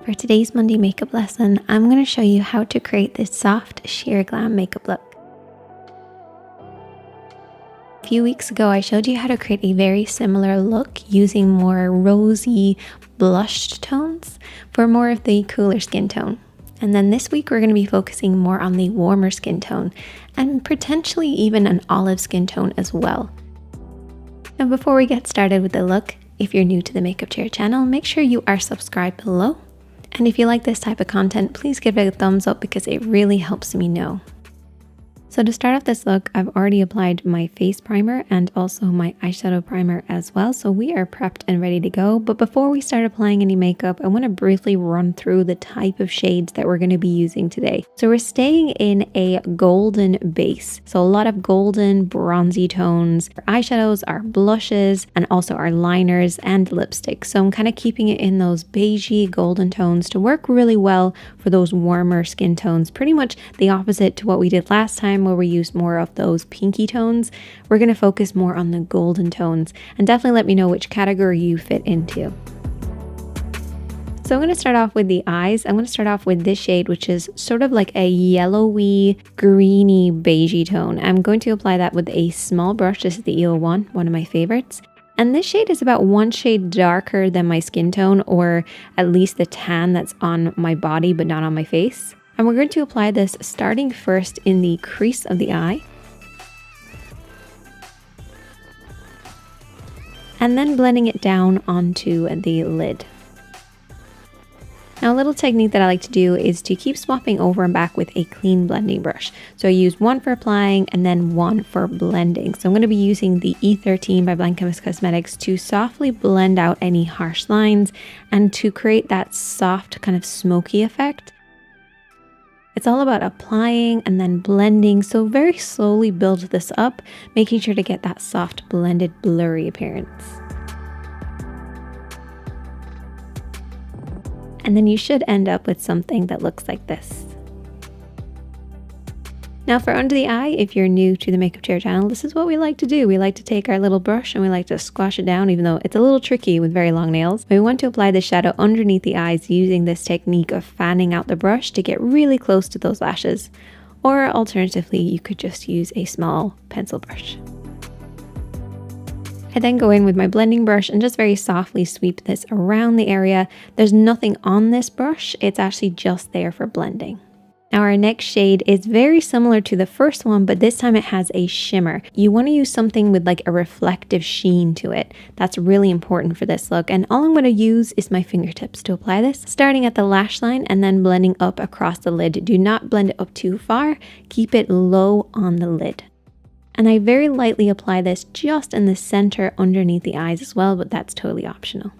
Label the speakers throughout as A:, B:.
A: For today's Monday makeup lesson, I'm going to show you how to create this soft sheer glam makeup look. A few weeks ago, I showed you how to create a very similar look using more rosy blushed tones for more of the cooler skin tone. And then this week, we're going to be focusing more on the warmer skin tone and potentially even an olive skin tone as well. Now, before we get started with the look, if you're new to the Makeup Chair channel, make sure you are subscribed below. And if you like this type of content, please give it a thumbs up because it really helps me know. So to start off this look, I've already applied my face primer and also my eyeshadow primer as well. So we are prepped and ready to go. But before we start applying any makeup, I want to briefly run through the type of shades that we're going to be using today. So we're staying in a golden base. So a lot of golden bronzy tones. Our eyeshadows, our blushes, and also our liners and lipstick. So I'm kind of keeping it in those beigey golden tones to work really well for those warmer skin tones. Pretty much the opposite to what we did last time, where we used more of those pinky tones. We're going to focus more on the golden tones, and definitely let me know which category you fit into. So I'm going to start off with the eyes. I'm going to start off with this shade, which is sort of like a yellowy, greeny, beigey tone. I'm going to apply that with a small brush. This is the EO1, one of my favorites. And this shade is about one shade darker than my skin tone, or at least the tan that's on my body but not on my face. And we're going to apply this starting first in the crease of the eye. And then blending it down onto the lid. Now, a little technique that I like to do is to keep swapping over and back with a clean blending brush. So I use one for applying and then one for blending. So I'm going to be using the E13 by Blank Canvas Cosmetics to softly blend out any harsh lines and to create that soft kind of smoky effect. It's all about applying and then blending, so very slowly build this up, making sure to get that soft blended blurry appearance. And then you should end up with something that looks like this. Now for under the eye, if you're new to the Makeup Chair channel, this is what we like to do. We like to take our little brush and we like to squash it down, even though it's a little tricky with very long nails. But we want to apply the shadow underneath the eyes using this technique of fanning out the brush to get really close to those lashes. Or alternatively, you could just use a small pencil brush. I then go in with my blending brush and just very softly sweep this around the area. There's nothing on this brush, it's actually just there for blending. Now our next shade is very similar to the first one, but this time it has a shimmer. You want to use something with like a reflective sheen to it. That's really important for this look. And all I'm going to use is my fingertips to apply this, starting at the lash line and then blending up across the lid. Do not blend it up too far. Keep it low on the lid. And I very lightly apply this just in the center underneath the eyes as well, but that's totally optional.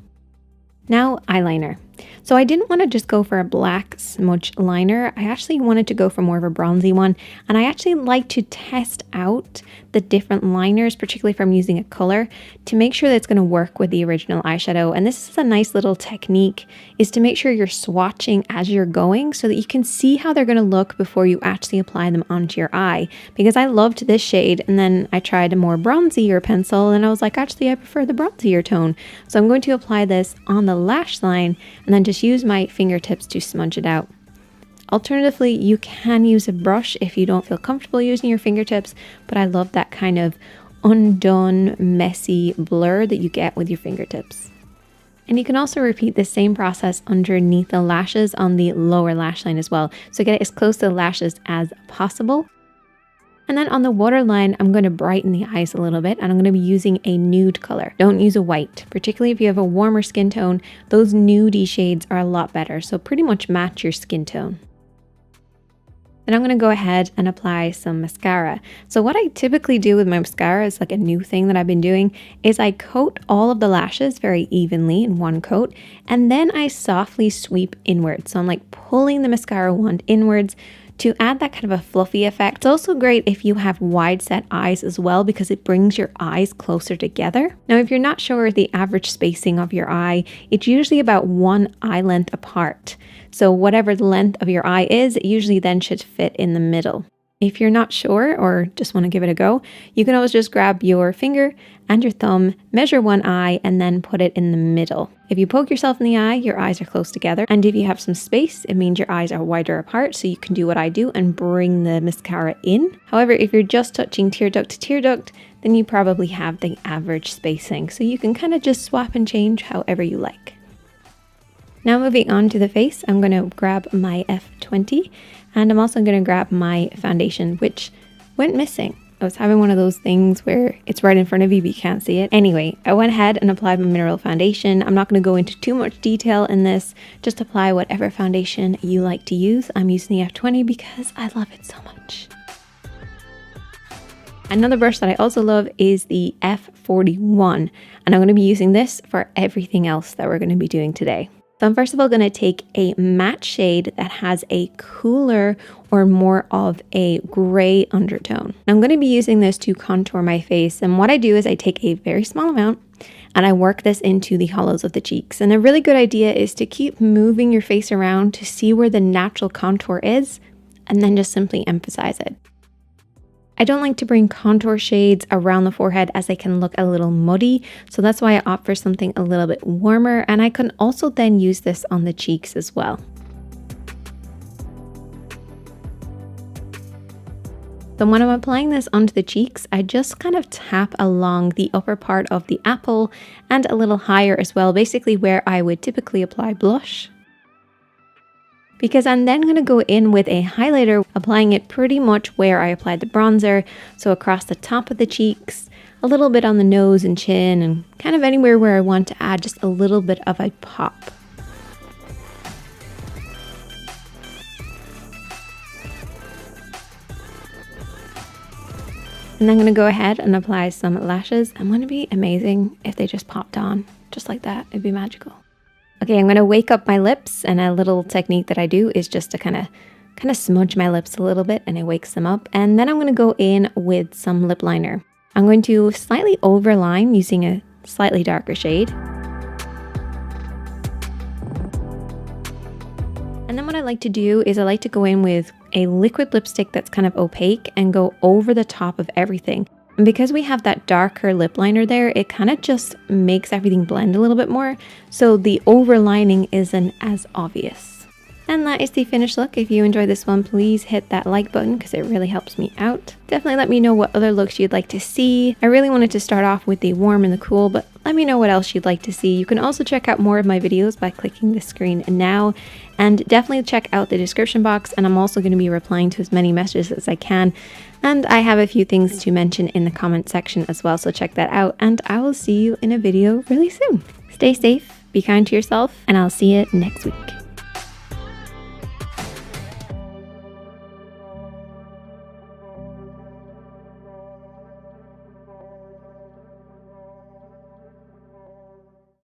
A: Now eyeliner. So I didn't want to just go for a black smudge liner. I actually wanted to go for more of a bronzy one. And I actually like to test out the different liners, particularly if I'm using a color, to make sure that it's going to work with the original eyeshadow. And this is a nice little technique, is to make sure you're swatching as you're going so that you can see how they're going to look before you actually apply them onto your eye. Because I loved this shade and then I tried a more bronzier pencil and I was like, actually I prefer the bronzier tone. So I'm going to apply this on the lash line and then just use my fingertips to smudge it out. Alternatively, you can use a brush if you don't feel comfortable using your fingertips, but I love that kind of undone, messy blur that you get with your fingertips. And you can also repeat the same process underneath the lashes on the lower lash line as well. So get it as close to the lashes as possible. And then on the waterline, I'm going to brighten the eyes a little bit and I'm going to be using a nude color. Don't use a white, particularly if you have a warmer skin tone. Those nudie shades are a lot better, so pretty much match your skin tone. Then I'm going to go ahead and apply some mascara. So what I typically do with my mascara is like a new thing that I've been doing is I coat all of the lashes very evenly in one coat and then I softly sweep inwards. So I'm like pulling the mascara wand inwards to add that kind of a fluffy effect. It's also great if you have wide set eyes as well because it brings your eyes closer together. Now, if you're not sure the average spacing of your eye, it's usually about one eye length apart. So whatever the length of your eye is, it usually then should fit in the middle. If you're not sure or just want to give it a go, you can always just grab your finger and your thumb, measure one eye, and then put it in the middle. If you poke yourself in the eye, your eyes are close together. And if you have some space, it means your eyes are wider apart, so you can do what I do and bring the mascara in. However, if you're just touching tear duct to tear duct, then you probably have the average spacing. So you can kind of just swap and change however you like. Now moving on to the face, I'm going to grab my F20 and I'm also going to grab my foundation, which went missing. I was having one of those things where it's right in front of you but you can't see it. Anyway, I went ahead and applied my mineral foundation. I'm not going to go into too much detail in this. Just apply whatever foundation you like to use. I'm using the F20 because I love it so much. Another brush that I also love is the F41, and I'm going to be using this for everything else that we're going to be doing today. So I'm first of all going to take a matte shade that has a cooler or more of a gray undertone. I'm going to be using this to contour my face, and what I do is I take a very small amount and I work this into the hollows of the cheeks. And a really good idea is to keep moving your face around to see where the natural contour is and then just simply emphasize it. I don't like to bring contour shades around the forehead as they can look a little muddy, so that's why I opt for something a little bit warmer, and I can also then use this on the cheeks as well. So when I'm applying this onto the cheeks, I just kind of tap along the upper part of the apple and a little higher as well, basically where I would typically apply blush. Because I'm then going to go in with a highlighter, applying it pretty much where I applied the bronzer, so across the top of the cheeks, a little bit on the nose and chin, and kind of anywhere where I want to add just a little bit of a pop. And I'm going to go ahead and apply some lashes. I'm going to be amazing if they just popped on, just like that. It'd be magical. Okay, I'm going to wake up my lips, and a little technique that I do is just to kind of smudge my lips a little bit, and it wakes them up. And then I'm going to go in with some lip liner. I'm going to slightly overline using a slightly darker shade. And then what I like to do is I like to go in with a liquid lipstick that's kind of opaque and go over the top of everything. And because we have that darker lip liner there, it kind of just makes everything blend a little bit more, so the overlining isn't as obvious. And that is the finished look. If you enjoyed this one, please hit that like button because it really helps me out. Definitely let me know what other looks you'd like to see. I really wanted to start off with the warm and the cool, but let me know what else you'd like to see. You can also check out more of my videos by clicking the screen now, and definitely check out the description box, and I'm also going to be replying to as many messages as I can. And I have a few things to mention in the comment section as well, so check that out, and I will see you in a video really soon. Stay safe, be kind to yourself, and I'll see you next week.